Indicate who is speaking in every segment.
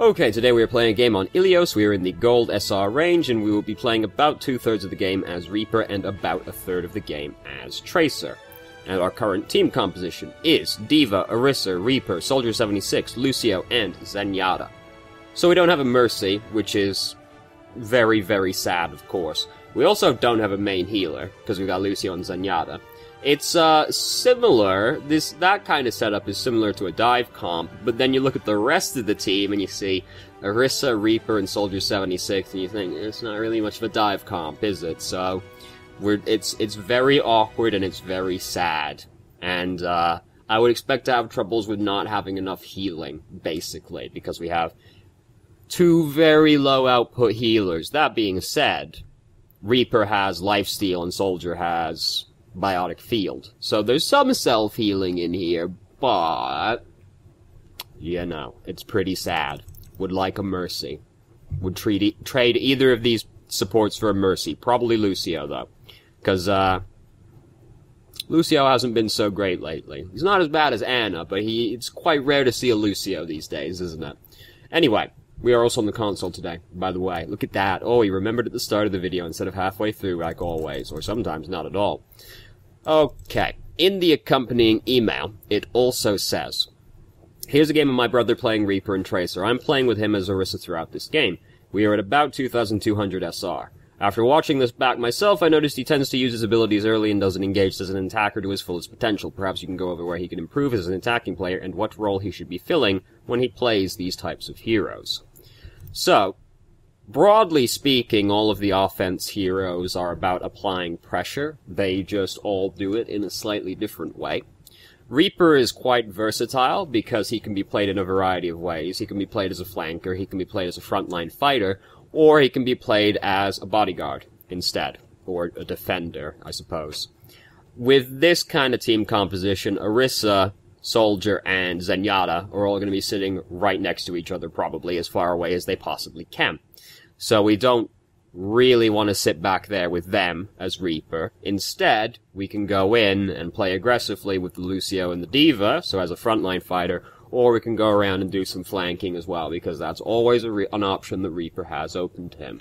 Speaker 1: Okay, today we are playing a game on Ilios. We are in the Gold SR range, and we will be playing about 2/3 of the game as Reaper and about 1/3 of the game as Tracer. And our current team composition is Diva, Orisa, Reaper, Soldier 76, Lucio, and Zenyatta. So we don't have a Mercy, which is very, very sad, of course. We also don't have a main healer, because we've got Lucio and Zenyatta. It's similar, that kind of setup is similar to a dive comp, but then you look at the rest of the team and you see Orisa, Reaper, and Soldier 76, and you think, it's not really much of a dive comp, is it? So, it's very awkward and it's very sad. And, I would expect to have troubles with not having enough healing, basically, because we have two very low output healers. That being said, Reaper has lifesteal and Soldier has biotic field. So there's some self-healing in here, but, you know, it's pretty sad. Would like a Mercy. Would trade either of these supports for a Mercy. Probably Lucio, though. Because, Lucio hasn't been so great lately. He's not as bad as Anna, but it's quite rare to see a Lucio these days, isn't it? Anyway, we are also on the console today, by the way. Look at that. Oh, he remembered at the start of the video instead of halfway through, like always. Or sometimes not at all. Okay, in the accompanying email, it also says, here's a game of my brother playing Reaper and Tracer. I'm playing with him as Orisa throughout this game. We are at about 2,200 SR. After watching this back myself, I noticed he tends to use his abilities early and doesn't engage as an attacker to his fullest potential. Perhaps you can go over where he can improve as an attacking player and what role he should be filling when he plays these types of heroes. So, broadly speaking, all of the offense heroes are about applying pressure. They just all do it in a slightly different way. Reaper is quite versatile because he can be played in a variety of ways. He can be played as a flanker, he can be played as a frontline fighter, or he can be played as a bodyguard instead, or a defender, I suppose. With this kind of team composition, Orisa, Soldier, and Zenyatta are all going to be sitting right next to each other, probably as far away as they possibly can. So we don't really want to sit back there with them as Reaper. Instead, we can go in and play aggressively with the Lucio and the Diva, so as a frontline fighter, or we can go around and do some flanking as well, because that's always an option that Reaper has open to him.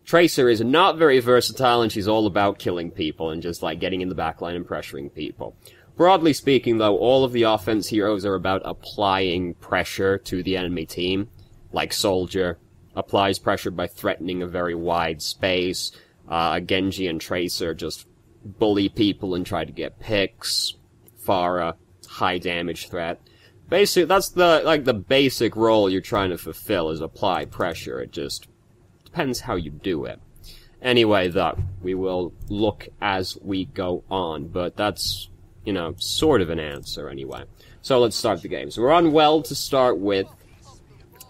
Speaker 1: Tracer is not very versatile, and she's all about killing people and just, like, getting in the backline and pressuring people. Broadly speaking, though, all of the offense heroes are about applying pressure to the enemy team, like Soldier applies pressure by threatening a very wide space. Genji and Tracer just bully people and try to get picks. Pharah, high damage threat. Basically, that's the basic role you're trying to fulfill, is apply pressure. It just depends how you do it. Anyway, though, we will look as we go on, but that's, you know, sort of an answer anyway. So let's start the game. So we're on Weld to start with.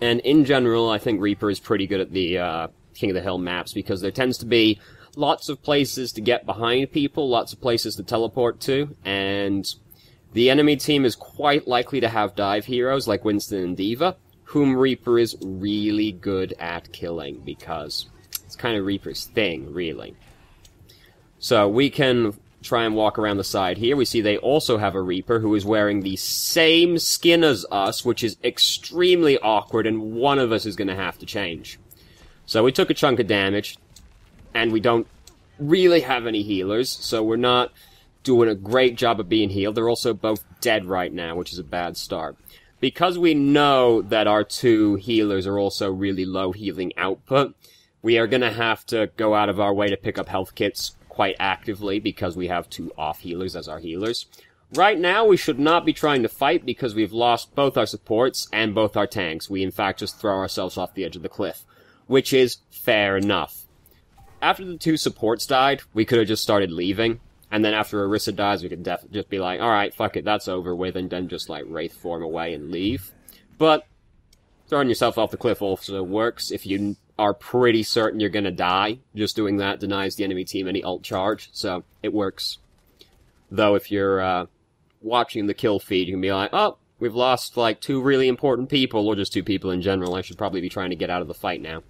Speaker 1: And in general, I think Reaper is pretty good at the King of the Hill maps, because there tends to be lots of places to get behind people, lots of places to teleport to, and the enemy team is quite likely to have dive heroes like Winston and Diva, whom Reaper is really good at killing, because it's kind of Reaper's thing, really. So we can try and walk around the side here. We see they also have a Reaper who is wearing the same skin as us, which is extremely awkward, and one of us is going to have to change. So we took a chunk of damage, and we don't really have any healers, so we're not doing a great job of being healed. They're also both dead right now, which is a bad start. Because we know that our two healers are also really low healing output, we are going to have to go out of our way to pick up health kits quite actively, because we have two off healers as our healers. Right now, we should not be trying to fight, because we've lost both our supports and both our tanks. We, in fact, just throw ourselves off the edge of the cliff, which is fair enough. After the two supports died, we could have just started leaving, and then after Orisa dies, we could just be like, alright, fuck it, that's over with, and then just, like, Wraith form away and leave. But throwing yourself off the cliff also works if you are pretty certain you're gonna die. Just doing that denies the enemy team any ult charge, so it works. Though if you're watching the kill feed, you can be like, oh, we've lost like two really important people, or just two people in general. I should probably be trying to get out of the fight now.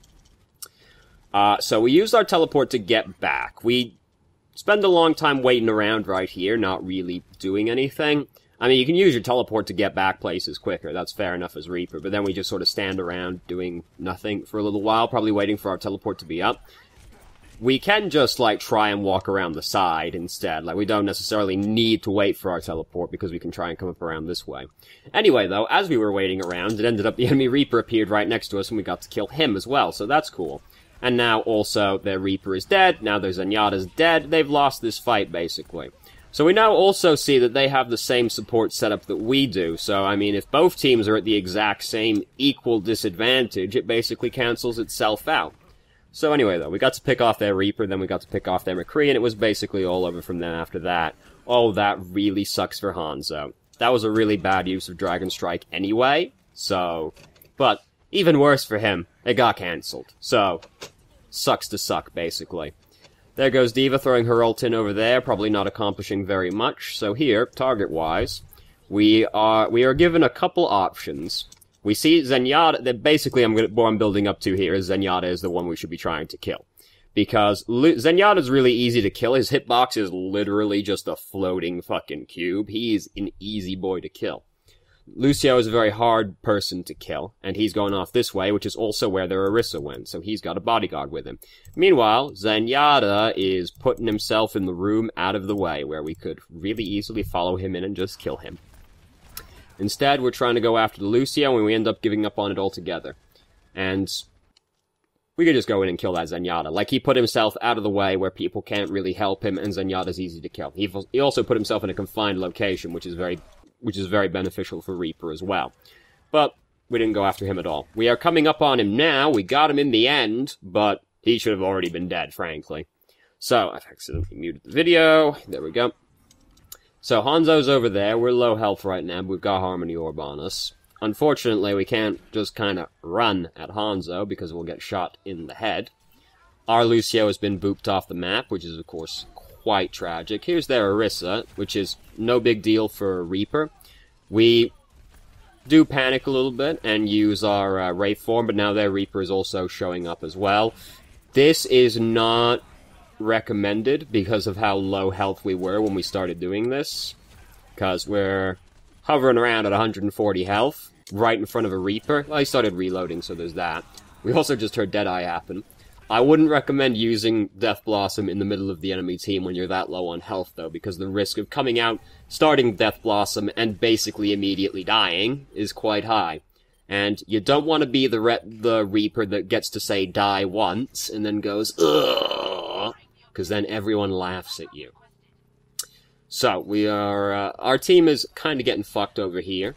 Speaker 1: So we used our teleport to get back. We spend a long time waiting around right here, not really doing anything. I mean, you can use your teleport to get back places quicker, that's fair enough as Reaper, but then we just sort of stand around doing nothing for a little while, probably waiting for our teleport to be up. We can just, like, try and walk around the side instead. Like, we don't necessarily need to wait for our teleport, because we can try and come up around this way. Anyway, though, as we were waiting around, it ended up the enemy Reaper appeared right next to us, and we got to kill him as well, so that's cool. And now, also, their Reaper is dead, now their Zenyatta's dead, they've lost this fight, basically. So we now also see that they have the same support setup that we do, so, I mean, if both teams are at the exact same equal disadvantage, it basically cancels itself out. So anyway, though, we got to pick off their Reaper, then we got to pick off their McCree, and it was basically all over from then after that. Oh, that really sucks for Hanzo. That was a really bad use of Dragon Strike anyway, so... But, even worse for him, it got cancelled. So, sucks to suck, basically. There goes D.Va throwing her ult in over there, probably not accomplishing very much. So here, target-wise, we are given a couple options. We see Zenyatta, that basically what I'm building up to here is Zenyatta is the one we should be trying to kill. Because Zenyatta's really easy to kill, his hitbox is literally just a floating fucking cube. He's an easy boy to kill. Lucio is a very hard person to kill, and he's going off this way, which is also where their Orisa went, so he's got a bodyguard with him. Meanwhile, Zenyatta is putting himself in the room out of the way, where we could really easily follow him in and just kill him. Instead, we're trying to go after the Lucio, and we end up giving up on it altogether. And we could just go in and kill that Zenyatta. Like, he put himself out of the way where people can't really help him, and Zenyatta's easy to kill. He also put himself in a confined location, which is very beneficial for Reaper as well. But we didn't go after him at all. We are coming up on him now. We got him in the end, but he should have already been dead, frankly. So, I've accidentally muted the video. There we go. So, Hanzo's over there. We're low health right now, but we've got Harmony Orb on us. Unfortunately, we can't just kind of run at Hanzo, because we'll get shot in the head. Our Lucio has been booped off the map, which is, of course, quite tragic. Here's their Orisa, which is no big deal for Reaper. We do panic a little bit and use our Wraith form, but now their Reaper is also showing up as well. This is not recommended because of how low health we were when we started doing this. Because we're hovering around at 140 health, right in front of a Reaper. Well, he started reloading, so there's that. We also just heard Deadeye happen. I wouldn't recommend using Death Blossom in the middle of the enemy team when you're that low on health, though, because the risk of coming out, starting Death Blossom, and basically immediately dying is quite high. And you don't want to be the Reaper that gets to say die once, and then goes, ugh, because then everyone laughs at you. So, we are, our team is kind of getting fucked over here.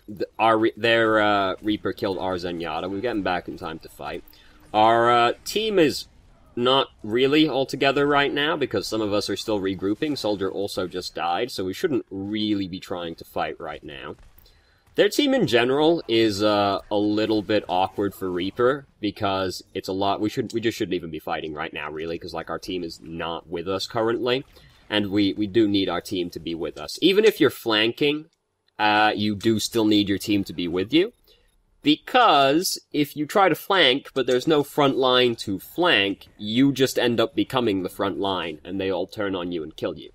Speaker 1: Their Reaper killed our Zenyatta. We're getting back in time to fight. Our team is not really all together right now, because some of us are still regrouping. Soldier also just died, so we shouldn't really be trying to fight right now. Their team in general is a little bit awkward for Reaper, because it's a lot. We just shouldn't even be fighting right now, really, because like our team is not with us currently, and we do need our team to be with us. Even if you're flanking, you do still need your team to be with you. Because if you try to flank, but there's no front line to flank, you just end up becoming the front line, and they all turn on you and kill you.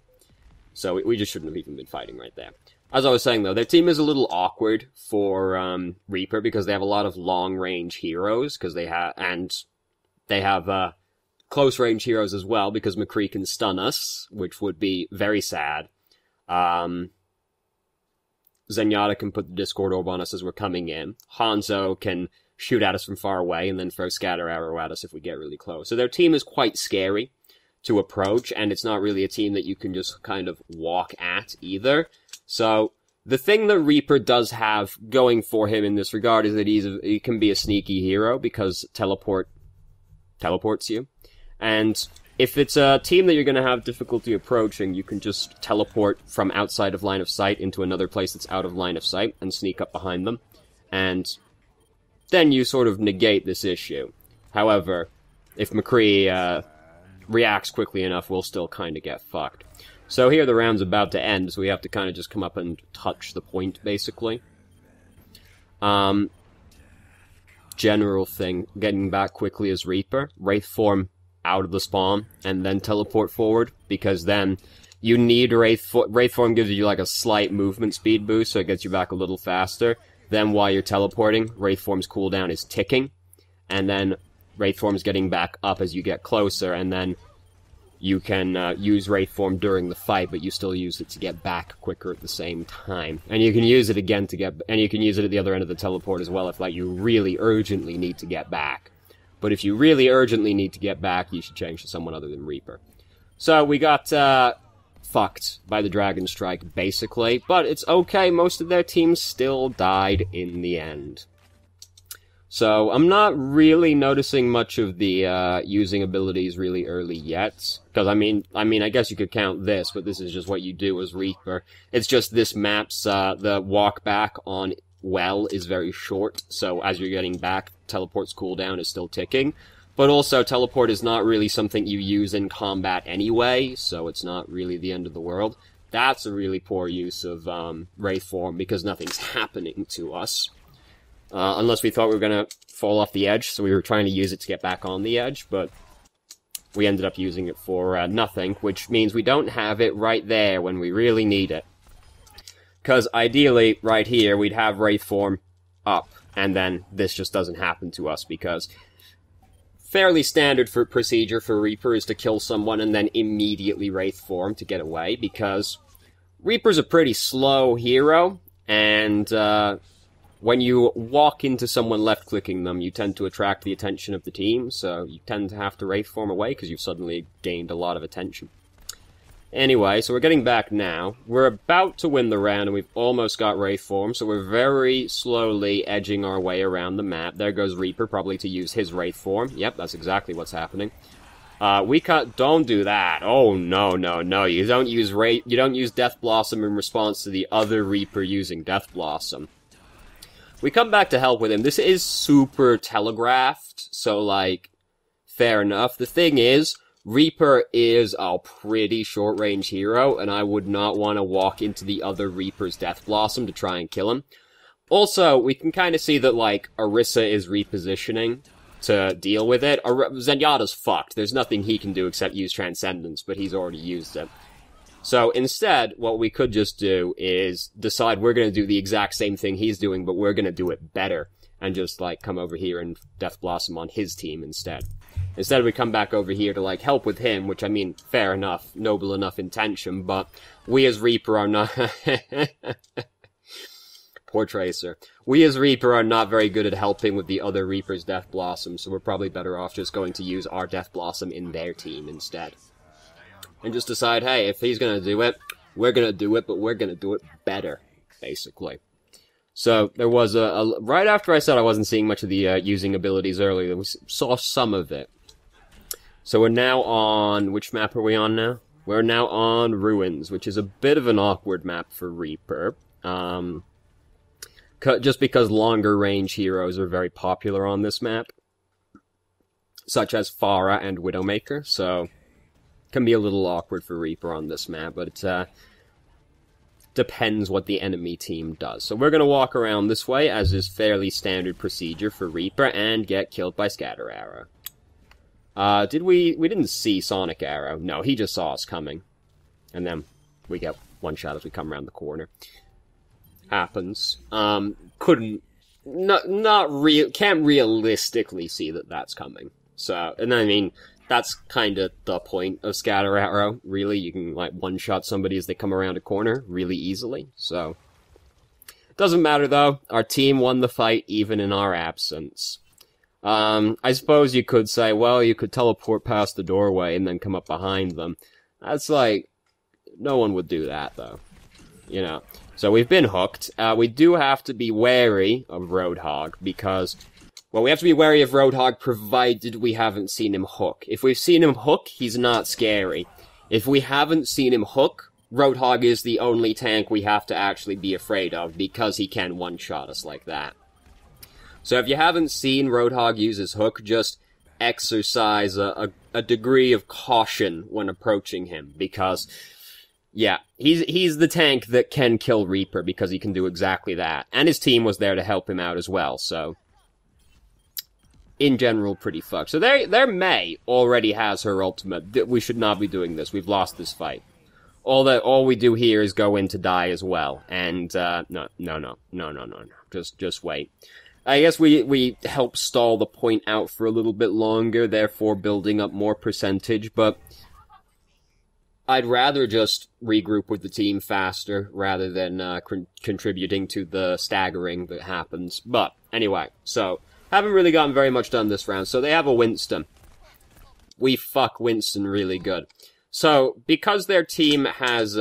Speaker 1: So we just shouldn't have even been fighting right there. As I was saying, though, their team is a little awkward for Reaper, because they have a lot of long-range heroes, because they have close-range heroes as well, because McCree can stun us, which would be very sad. Zenyatta can put the Discord Orb on us as we're coming in. Hanzo can shoot at us from far away and then throw Scatter Arrow at us if we get really close. So their team is quite scary to approach, and it's not really a team that you can just kind of walk at either. So the thing that Reaper does have going for him in this regard is that he can be a sneaky hero, because teleports you. And if it's a team that you're going to have difficulty approaching, you can just teleport from outside of line of sight into another place that's out of line of sight and sneak up behind them. And then you sort of negate this issue. However, if McCree reacts quickly enough, we'll still kind of get fucked. So here the round's about to end, so we have to kind of just come up and touch the point, basically. General thing, getting back quickly as Reaper. Wraith form out of the spawn, and then teleport forward, because then you need Wraith Form gives you like a slight movement speed boost, so it gets you back a little faster. Then while you're teleporting, Wraith Form's cooldown is ticking, and then Wraith Form's getting back up as you get closer, and then you can use Wraith Form during the fight, but you still use it to get back quicker at the same time. And you can use it again and you can use it at the other end of the teleport as well if like you really urgently need to get back. But if you really urgently need to get back, you should change to someone other than Reaper. So we got fucked by the Dragon Strike, basically. But it's okay, most of their teams still died in the end. So I'm not really noticing much of the using abilities really early yet. Because, I mean, I guess you could count this, but this is just what you do as Reaper. It's just this map's, the walk back on Well is very short, so as you're getting back, teleport's cooldown is still ticking. But also, teleport is not really something you use in combat anyway, so it's not really the end of the world. That's a really poor use of Wraith Form, because nothing's happening to us. Unless we thought we were gonna fall off the edge, so we were trying to use it to get back on the edge, but we ended up using it for nothing, which means we don't have it right there when we really need it. Because ideally, right here, we'd have Wraith Form up, and then this just doesn't happen to us, because fairly standard procedure for Reaper is to kill someone and then immediately Wraith Form to get away, because Reaper's a pretty slow hero, and when you walk into someone left-clicking them, you tend to attract the attention of the team, so you tend to have to Wraith Form away, because you've suddenly gained a lot of attention. Anyway, so we're getting back now. We're about to win the round, and we've almost got Wraith Form, so we're very slowly edging our way around the map. There goes Reaper, probably to use his Wraith Form. Yep, that's exactly what's happening. We can't, don't do that. Oh, no, no, no. You don't use Death Blossom in response to the other Reaper using Death Blossom. We come back to help with him. This is super telegraphed, so, like, fair enough. The thing is, Reaper is a pretty short-range hero, and I would not want to walk into the other Reaper's Death Blossom to try and kill him. Also, we can kind of see that, like, Orisa is repositioning to deal with it. Zenyatta's fucked. There's nothing he can do except use Transcendence, but he's already used it. So instead, what we could just do is decide we're going to do the exact same thing he's doing, but we're going to do it better, and just, like, come over here and Death Blossom on his team instead. Instead, we come back over here to, like, help with him, which, I mean, fair enough, noble enough intention, but we as Reaper are not... Poor Tracer. We as Reaper are not very good at helping with the other Reaper's Death Blossom, so we're probably better off just going to use our Death Blossom in their team instead. And just decide, hey, if he's gonna do it, we're gonna do it, but we're gonna do it better, basically. So, there was right after I said I wasn't seeing much of the using abilities earlier, we saw some of it. So we're now on... which map are we on now? We're now on Ruins, which is a bit of an awkward map for Reaper. Just because longer range heroes are very popular on this map. Such as Pharah and Widowmaker, so... can be a little awkward for Reaper on this map, but it depends what the enemy team does. So we're going to walk around this way, as is fairly standard procedure for Reaper, and get killed by Scatter Arrow. We didn't see Sonic Arrow. No, he just saw us coming. And then we get one shot as we come around the corner. Happens. Can't realistically see that that's coming. So, and I mean, that's kind of the point of Scatter Arrow, really. You can, like, one-shot somebody as they come around a corner really easily, so... Doesn't matter, though. Our team won the fight even in our absence. I suppose you could say, well, you could teleport past the doorway and then come up behind them. That's like... no one would do that, though. You know. So we've been hooked. We do have to be wary of Roadhog, because... well, we have to be wary of Roadhog provided we haven't seen him hook. If we've seen him hook, he's not scary. If we haven't seen him hook, Roadhog is the only tank we have to actually be afraid of, because he can one-shot us like that. So if you haven't seen Roadhog use his hook, just exercise a degree of caution when approaching him, because, yeah, he's the tank that can kill Reaper, because he can do exactly that. And his team was there to help him out as well, so... in general, pretty fucked. So their Mei already has her ultimate. We should not be doing this. We've lost this fight. all we do here is go in to die as well. And, no. Just wait. I guess we help stall the point out for a little bit longer, therefore building up more percentage, but I'd rather just regroup with the team faster rather than contributing to the staggering that happens. But anyway, so haven't really gotten very much done this round. So they have a Winston. We fuck Winston really good. So because their team has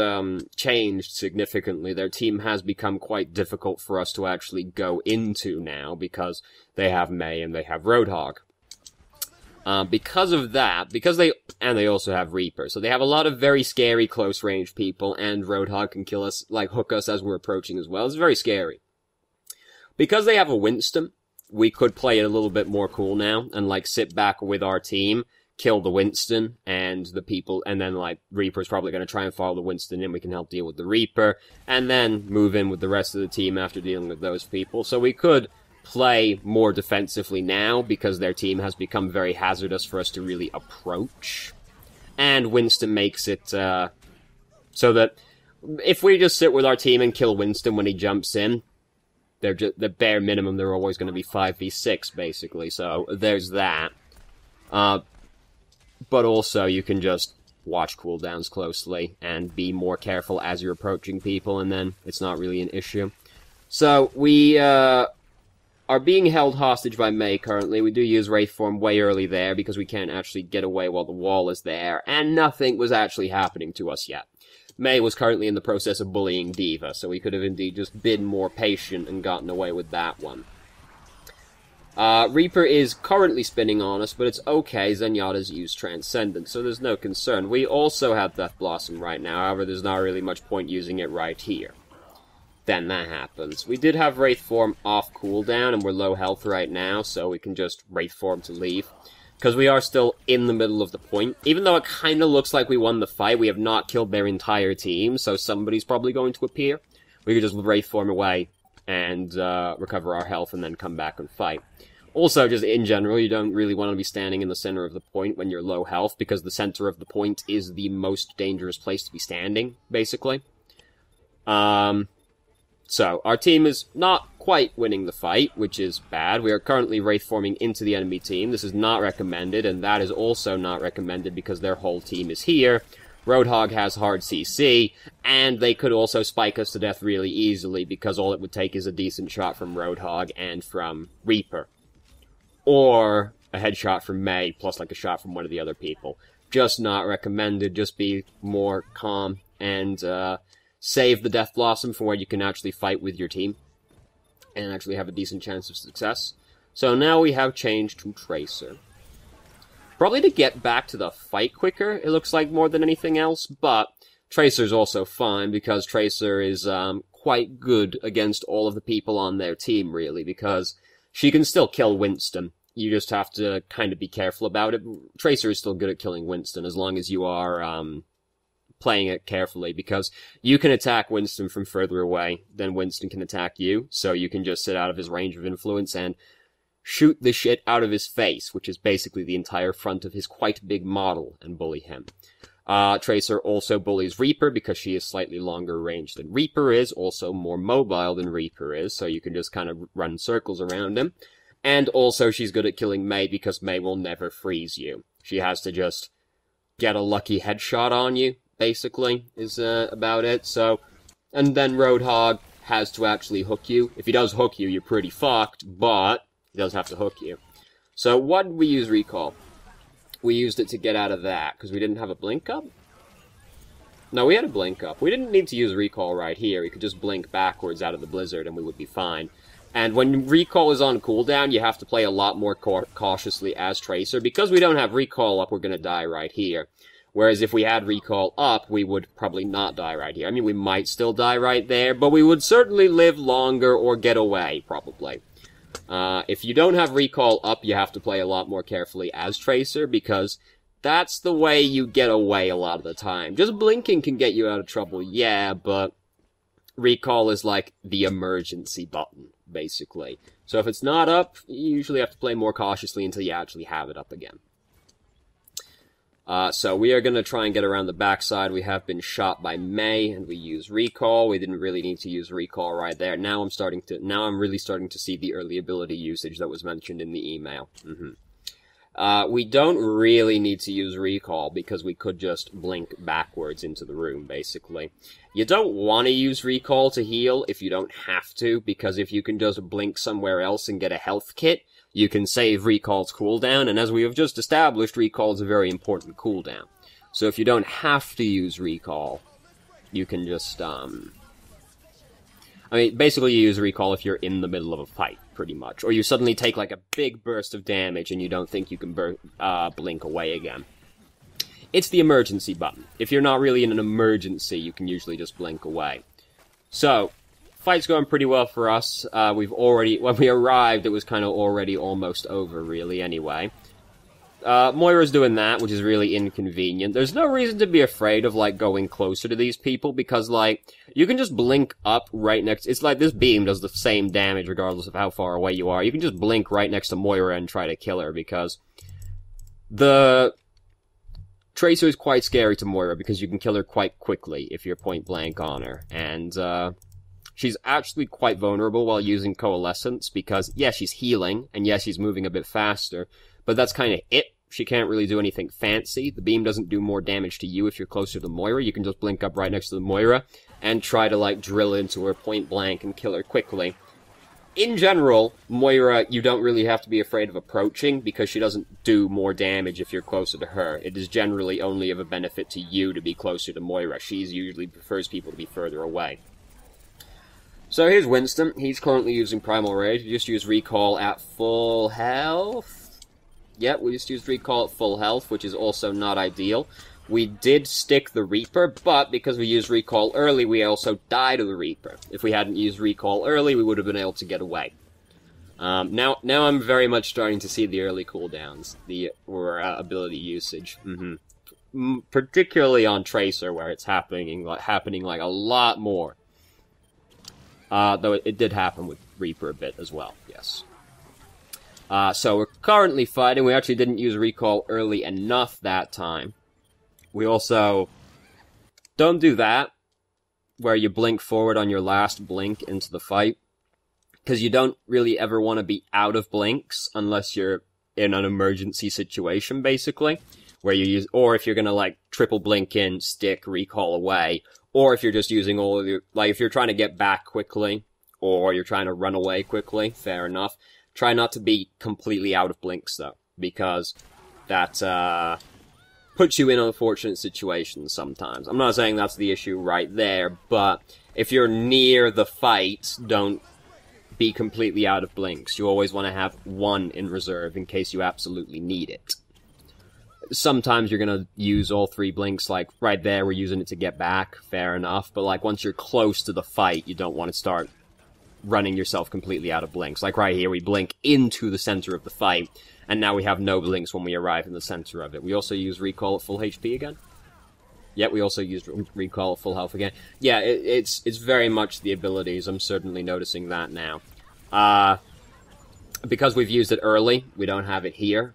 Speaker 1: changed significantly, their team has become quite difficult for us to actually go into now because they have May and they have Roadhog. Because of that, they also have Reaper, so they have a lot of very scary close-range people, and Roadhog can kill us, like, hook us as we're approaching as well. It's very scary. Because they have a Winston, we could play it a little bit more cool now, and, like, sit back with our team, kill the Winston, and the people, and then, like, Reaper's probably gonna try and follow the Winston in, we can help deal with the Reaper, and then move in with the rest of the team after dealing with those people. So we could play more defensively now, because their team has become very hazardous for us to really approach. And Winston makes it, so that if we just sit with our team and kill Winston when he jumps in, they're just, the bare minimum, they're always going to be 5v6, basically, so there's that. But also, you can just watch cooldowns closely, and be more careful as you're approaching people, and then it's not really an issue. So, we, are being held hostage by May currently. We do use Wraith form way early there because we can't actually get away while the wall is there, and nothing was actually happening to us yet. May was currently in the process of bullying D.Va, so we could have indeed just been more patient and gotten away with that one. Reaper is currently spinning on us, but it's okay. Zenyatta's used Transcendence, so there's no concern. We also have Death Blossom right now, however there's not really much point using it right here. Then that happens. We did have Wraith form off cooldown, and we're low health right now, so we can just Wraith form to leave. Because we are still in the middle of the point. Even though it kind of looks like we won the fight, we have not killed their entire team, so somebody's probably going to appear. We could just Wraith form away and recover our health and then come back and fight. Also, just in general, you don't really want to be standing in the center of the point when you're low health, because the center of the point is the most dangerous place to be standing, basically. So, our team is not quite winning the fight, which is bad. We are currently Wraith forming into the enemy team. This is not recommended, and that is also not recommended because their whole team is here. Roadhog has hard CC, and they could also spike us to death really easily because all it would take is a decent shot from Roadhog and from Reaper. Or a headshot from May, plus like a shot from one of the other people. Just not recommended. Just be more calm and, save the Death Blossom for where you can actually fight with your team and actually have a decent chance of success. So now we have changed to Tracer. Probably to get back to the fight quicker, it looks like, more than anything else, but Tracer's also fine because Tracer is quite good against all of the people on their team, really, because she can still kill Winston. You just have to kind of be careful about it. Tracer is still good at killing Winston as long as you are playing it carefully, because you can attack Winston from further away than Winston can attack you, so you can just sit out of his range of influence and shoot the shit out of his face, which is basically the entire front of his quite big model, and bully him. Tracer also bullies Reaper because she is slightly longer range than Reaper is, also more mobile than Reaper is, so you can just kind of run circles around him. And also she's good at killing May because May will never freeze you. She has to just get a lucky headshot on you, basically, is about it. So, and then Roadhog has to actually hook you. If he does hook you, you're pretty fucked, but he does have to hook you. So why did we use Recall? We used it to get out of that, because we didn't have a blink up? No, we had a blink up. We didn't need to use Recall right here. We could just blink backwards out of the blizzard and we would be fine. And when Recall is on cooldown, you have to play a lot more cautiously as Tracer. Because we don't have Recall up, we're going to die right here. Whereas if we had Recall up, we would probably not die right here. I mean, we might still die right there, but we would certainly live longer or get away, probably. If you don't have Recall up, you have to play a lot more carefully as Tracer, because that's the way you get away a lot of the time. Just blinking can get you out of trouble, yeah, but Recall is like the emergency button, basically. So if it's not up, you usually have to play more cautiously until you actually have it up again. So we are going to try and get around the backside. We have been shot by May, and we use recall. We didn't really need to use recall right there. Now I'm really starting to see the early ability usage that was mentioned in the email. We don't really need to use recall because we could just blink backwards into the room, basically. You don't want to use recall to heal if you don't have to, because if you can just blink somewhere else and get a health kit, you can save recall's cooldown, and as we have just established, recall is a very important cooldown. So if you don't have to use recall, you can just, basically you use recall if you're in the middle of a fight, pretty much. Or you suddenly take, like, a big burst of damage and you don't think you can blink away again. It's the emergency button. If you're not really in an emergency, you can usually just blink away. So, fight's going pretty well for us. When we arrived, it was kind of already almost over, really, anyway. Moira's doing that, which is really inconvenient. There's no reason to be afraid of, like, going closer to these people, because, like, you can just blink up right next... It's like this beam does the same damage regardless of how far away you are. You can just blink right next to Moira and try to kill her, because the Tracer is quite scary to Moira, because you can kill her quite quickly if you're point blank on her. And, she's actually quite vulnerable while using Coalescence, because, yeah, she's healing, and yeah, she's moving a bit faster, but that's kind of it. She can't really do anything fancy. The beam doesn't do more damage to you if you're closer to Moira. You can just blink up right next to the Moira and try to, like, drill into her point blank and kill her quickly. In general, Moira, you don't really have to be afraid of approaching, because she doesn't do more damage if you're closer to her. It is generally only of a benefit to you to be closer to Moira. She usually prefers people to be further away. So here's Winston. He's currently using Primal Rage. We just use Recall at full health. Yep, we just used Recall at full health, which is also not ideal. We did stick the Reaper, but because we used Recall early, we also died to the Reaper. If we hadn't used Recall early, we would have been able to get away. Now I'm very much starting to see the early cooldowns, or ability usage. Particularly on Tracer, where it's happening like a lot more. Though it did happen with Reaper a bit as well, yes. So we're currently fighting. We actually didn't use Recall early enough that time. We also don't do that, where you blink forward on your last blink into the fight, because you don't really ever want to be out of blinks unless you're in an emergency situation, basically, where you use, or if you're gonna, like, triple blink in, stick, recall away, or if you're just using all of your, like, if you're trying to get back quickly, or you're trying to run away quickly, fair enough. Try not to be completely out of blinks, though, because that, puts you in unfortunate situations sometimes. I'm not saying that's the issue right there, but if you're near the fight, don't be completely out of blinks. You always want to have one in reserve in case you absolutely need it. Sometimes you're gonna use all three blinks, like, right there, we're using it to get back, fair enough, but, like, once you're close to the fight, you don't want to start running yourself completely out of blinks. Like, right here, we blink into the center of the fight, and now we have no blinks when we arrive in the center of it. We also use Recall at full HP again. Yet we also used Recall at full health again. Yeah, it's very much the abilities. I'm certainly noticing that now. Because we've used it early, we don't have it here.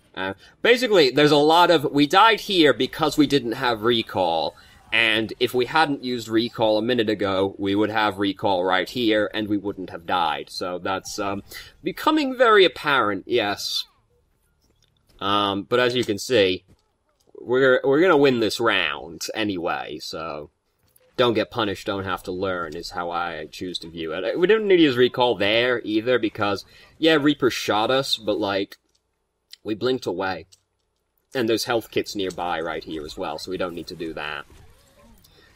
Speaker 1: Basically, there's a lot of... We died here because we didn't have Recall, and if we hadn't used Recall a minute ago, we would have Recall right here, and we wouldn't have died. So that's becoming very apparent, yes. But as you can see, we're gonna win this round anyway, so don't get punished, don't have to learn, is how I choose to view it. We didn't need to use Recall there, either, because, yeah, Reaper shot us, but, like, we blinked away. And there's health kits nearby right here as well, so we don't need to do that.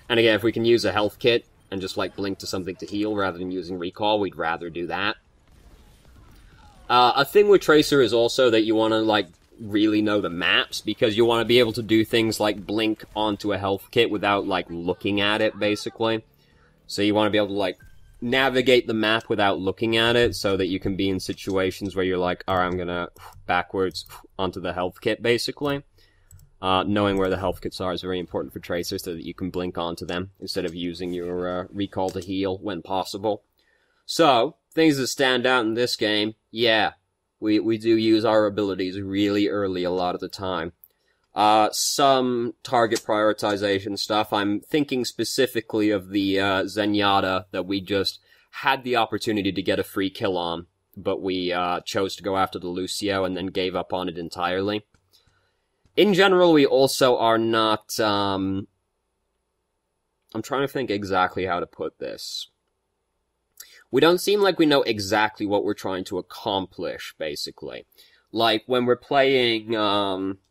Speaker 1: And again, if we can use a health kit and just, like, blink to something to heal rather than using Recall, we'd rather do that. A thing with Tracer is also that you want to, like, really know the maps, because you want to be able to do things like blink onto a health kit without, like, looking at it, basically. So you want to be able to, like, navigate the map without looking at it, so that you can be in situations where you're like, alright, I'm gonna backwards onto the health kit, basically. Knowing where the health kits are is very important for Tracer, so that you can blink onto them, instead of using your Recall to heal when possible. So, things that stand out in this game, yeah. We do use our abilities really early a lot of the time. Some target prioritization stuff. I'm thinking specifically of the Zenyatta that we just had the opportunity to get a free kill on, but we chose to go after the Lucio and then gave up on it entirely. In general, we also are not... I'm trying to think exactly how to put this. We don't seem like we know exactly what we're trying to accomplish, basically. Like, when we're playing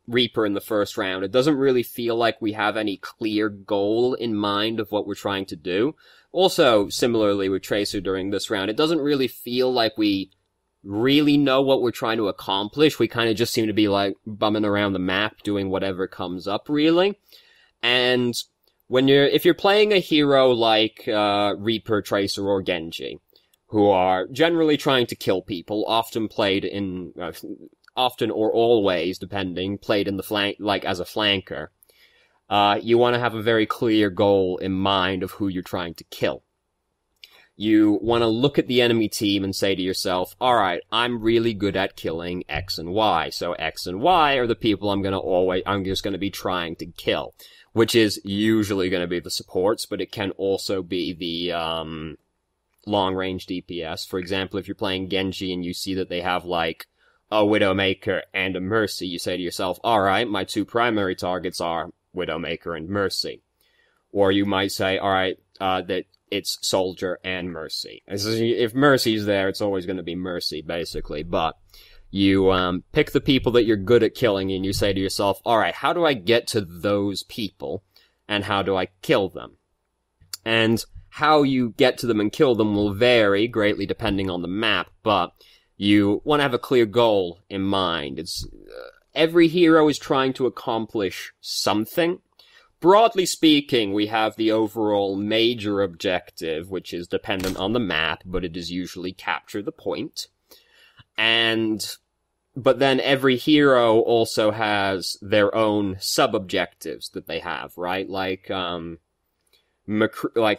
Speaker 1: Reaper in the first round, it doesn't really feel like we have any clear goal in mind of what we're trying to do. Also, similarly with Tracer during this round, it doesn't really feel like we really know what we're trying to accomplish. We kind of just seem to be, like, bumming around the map, doing whatever comes up, really. And if you're playing a hero like Reaper, Tracer, or Genji, who are generally trying to kill people, often or always, depending, played in the flank, like as a flanker. You want to have a very clear goal in mind of who you're trying to kill. You want to look at the enemy team and say to yourself, alright, I'm really good at killing X and Y, so X and Y are the people I'm just going to be trying to kill. Which is usually going to be the supports, but it can also be the, long-range DPS. For example, if you're playing Genji and you see that they have, like, a Widowmaker and a Mercy, you say to yourself, alright, my two primary targets are Widowmaker and Mercy. Or you might say, alright, that it's Soldier and Mercy. If Mercy's there, it's always going to be Mercy, basically, but you, pick the people that you're good at killing and you say to yourself, alright, how do I get to those people, and how do I kill them? And how you get to them and kill them will vary greatly depending on the map, but you want to have a clear goal in mind. Every hero is trying to accomplish something. Broadly speaking, we have the overall major objective, which is dependent on the map, but it is usually capture the point. But then every hero also has their own sub-objectives that they have, right? Like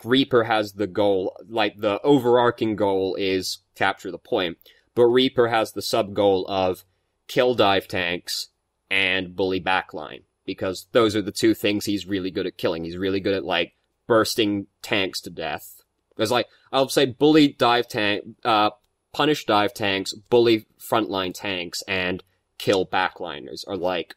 Speaker 1: Reaper has the goal, like the overarching goal is capture the point, but Reaper has the sub-goal of kill dive tanks and bully backline, because those are the two things he's really good at killing. He's really good at, like, bursting tanks to death. There's, like, I'll say bully dive tank, punish dive tanks, bully frontline tanks, and kill backliners are, like,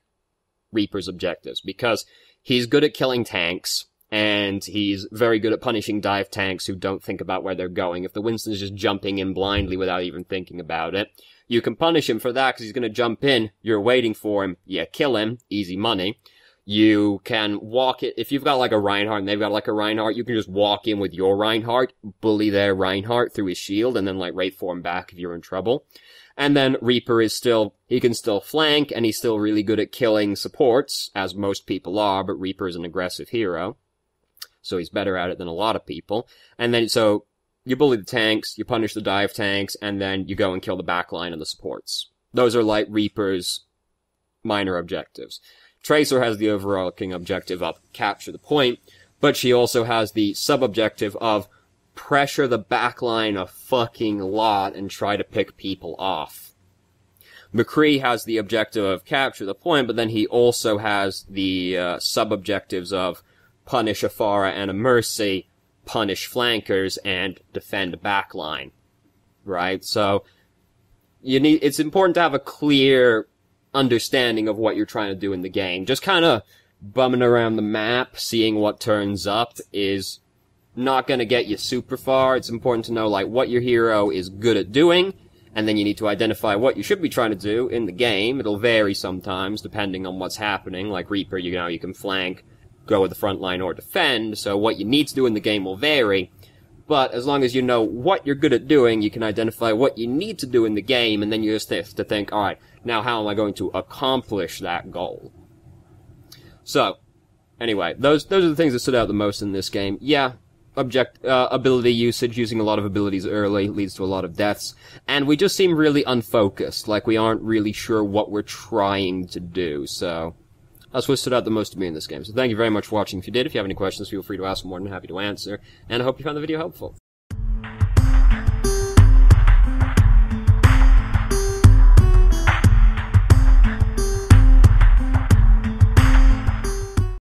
Speaker 1: Reaper's objectives, because he's good at killing tanks, and he's very good at punishing dive tanks who don't think about where they're going. If the Winston's just jumping in blindly without even thinking about it, you can punish him for that because he's going to jump in, you're waiting for him, you kill him, easy money. You can walk it, if you've got like a Reinhardt and they've got like a Reinhardt, you can just walk in with your Reinhardt, bully their Reinhardt through his shield, and then like rate for him back if you're in trouble. And then Reaper he can still flank, and he's still really good at killing supports, as most people are, but Reaper is an aggressive hero. So he's better at it than a lot of people. And then, so, you bully the tanks, you punish the dive tanks, and then you go and kill the backline and the supports. Those are like Reaper's minor objectives. Tracer has the overarching objective of capture the point, but she also has the sub-objective of pressure the backline a fucking lot and try to pick people off. McCree has the objective of capture the point, but then he also has the sub-objectives of punish a Pharah and a Mercy, punish flankers, and defend a backline. Right? So, it's important to have a clear understanding of what you're trying to do in the game. Just kind of bumming around the map, seeing what turns up, is not going to get you super far. It's important to know, like, what your hero is good at doing, and then you need to identify what you should be trying to do in the game. It'll vary sometimes, depending on what's happening. Like Reaper, you can flank, go with the front line, or defend, so what you need to do in the game will vary. But as long as you know what you're good at doing, you can identify what you need to do in the game, and then you just have to think, alright, now how am I going to accomplish that goal? So, anyway, those are the things that stood out the most in this game. Yeah, ability usage, using a lot of abilities early, leads to a lot of deaths, and we just seem really unfocused, like we aren't really sure what we're trying to do, so that's what stood out the most to me in this game. So thank you very much for watching. If you did, if you have any questions, feel free to ask. I'm more than happy to answer, and I hope you found the video helpful.